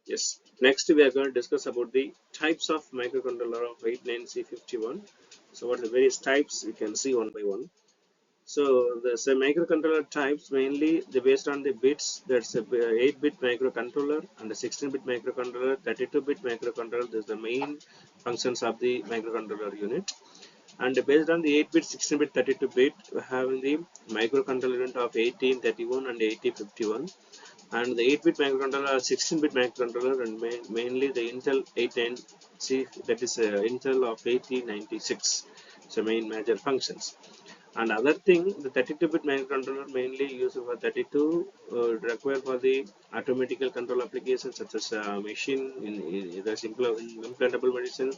Yes. Next, we are going to discuss about the types of microcontroller of 89C51. So, what are the various types? We can see one by one. So, the microcontroller types mainly they based on the bits. That's a 8-bit microcontroller and a 16-bit microcontroller, 32-bit microcontroller. This is the main functions of the microcontroller unit. And based on the 8-bit, 16-bit, 32-bit, we have the microcontroller unit of 1831 and 8051. And the 8-bit microcontroller or 16-bit microcontroller and mainly the Intel 89C, that is Intel of 8096. So main major functions. And other thing, the 32-bit microcontroller mainly used for 32 required for the automatical control applications such as machine in the simple implantable medicine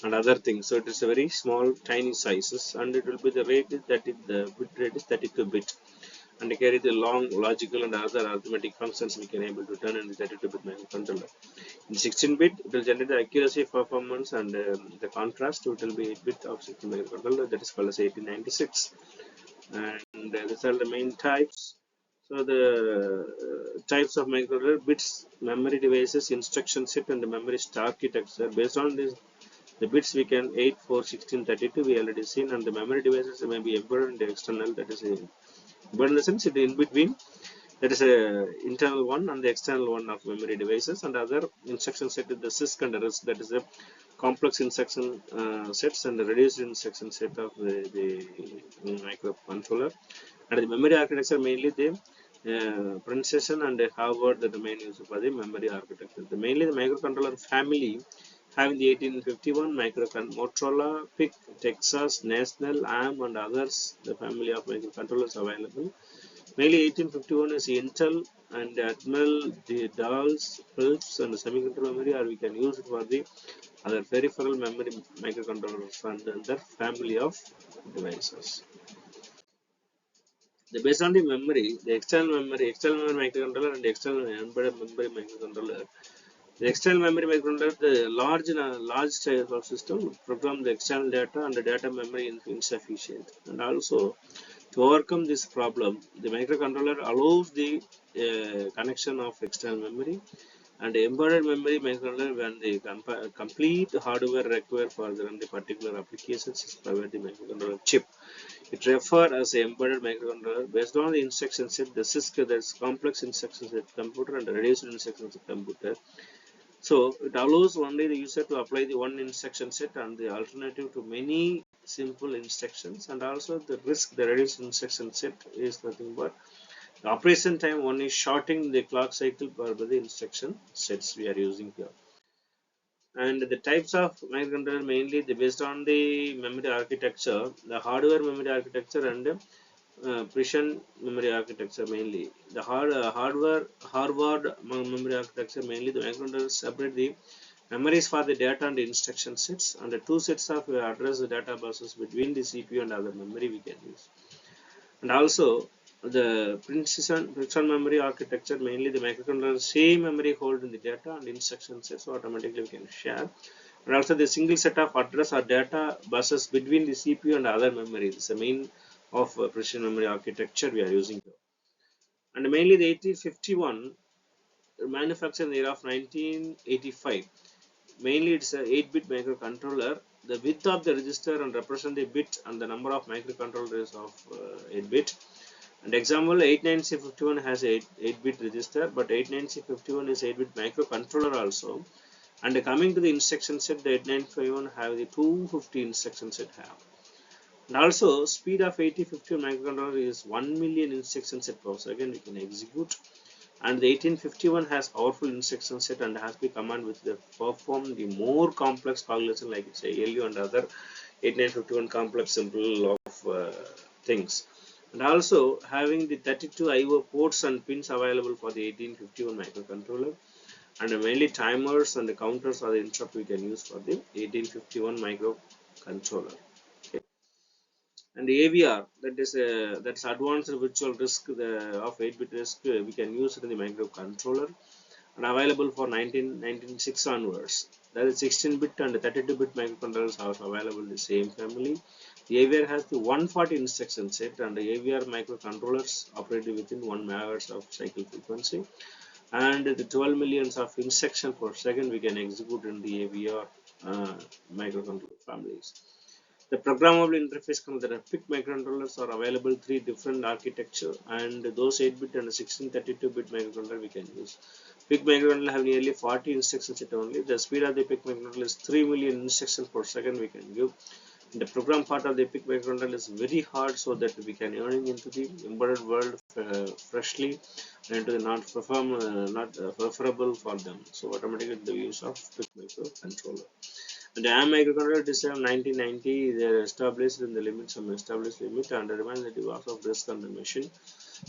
and other things. So it is a very small tiny sizes, and it will be the rate is that the bit rate is 32-bit, and carry the long logical and other arithmetic functions we can able to turn in the 32-bit microcontroller. In 16-bit, it will generate the accuracy, performance, and the contrast. It will be 8-bit of 16-bit microcontroller, that is called as 1896. And these are the main types. So the types of microcontroller: bits, memory devices, instruction set, and the memory star architecture. Based on this, the bits we can 8, 4, 16, 32 we already seen, and the memory devices may be embedded in the external, that is but in the sense it in between, that is a internal one and the external one of memory devices, and other instruction set is the CISC and the RISC, that is a complex instruction sets and the reduced instruction set of the microcontroller. And the memory architecture mainly the Princeton and Harvard, the main use for the memory architecture. Mainly the microcontroller family having the 1851 Motorola, PIC, Texas, National, ARM, and others, the family of microcontrollers available. Mainly 1851 is Intel and Admiral, the Dulles, Phillips, and the semiconductor memory, or we can use it for the other peripheral memory microcontrollers and their family of devices. Based on the memory, the external memory microcontroller and the external embedded memory microcontroller. The external memory microcontroller, the large size of system, program the external data and the data memory is insufficient. And also, to overcome this problem, the microcontroller allows the connection of external memory and embedded memory microcontroller when the complete hardware required for the particular applications is provided the microcontroller chip. It refers as an embedded microcontroller based on the instruction set, the CISC, that is complex instruction set computer, and the reduced instruction set computer. So it allows only the user to apply the one instruction set and the alternative to many simple instructions, and also the RISC, the reduced instruction set, is nothing but the operation time one is shortening the clock cycle for the instruction sets we are using here. And the types of microcontroller mainly based on the memory architecture, the hardware memory architecture and precision memory architecture mainly. The Harvard memory architecture mainly the microcontrollers separate the memories for the data and the instruction sets, and the two sets of address the data buses between the CPU and other memory we can use. And also the precision memory architecture mainly the microcontroller same memory hold in the data and instruction sets, so automatically we can share. And also the single set of address or data buses between the CPU and other memory. This is the main of precision memory architecture we are using here. And mainly the 1851 manufactured in the year of 1985. Mainly it's a 8-bit microcontroller. The width of the register and represent the bit and the number of microcontrollers of 8-bit. And example 89C51 has 8-bit register, but 89C51 is 8-bit microcontroller also. And coming to the instruction set, the 8951 have the 250 instruction set have. And also speed of 8051 microcontroller is 1 million instruction set per second we can execute. And the 1851 has powerful instruction set and has been command which they perform the more complex calculation like say ALU and other 8951 complex simple of things. And also having the 32 IO ports and pins available for the 1851 microcontroller, and mainly timers and the counters are the interrupt we can use for the 1851 microcontroller. Okay. And the AVR, that's advanced virtual RISC of 8-bit RISC, we can use it in the microcontroller and available for 1996 onwards. That is 16-bit and 32-bit microcontrollers are available in the same family. The AVR has the 140 instruction set, and the AVR microcontrollers operated within 1 MHz of cycle frequency. and the 12 millions of instructions per second we can execute in the AVR microcontroller families. The programmable interface comes. There are PIC microcontrollers are available, three different architecture, and those 8-bit and 1632-bit microcontroller we can use. PIC microcontroller have nearly 40 instructions set only. The speed of the PIC microcontroller is 3 million instructions per second we can give. The program part of the PIC microcontroller is very hard, so that we can earning into the embedded world freshly and to the not preferable for them. So automatically the use of PIC microcontroller. And the AM microcontroller design 1990 they are established in the limits, some established limit, and remain the device of risk on the machine.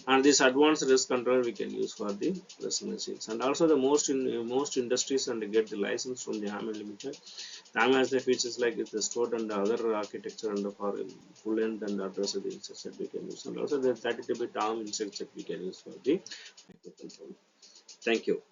And this advanced risk control we can use for the risk machines. And also the most industries and get the license from the AM limited. RAM has the features like it's the stored and the other architecture and for full length and address of the instructions that we can use. And also the 32-bit ARM instructions that we can use for the microcontroller. Thank you.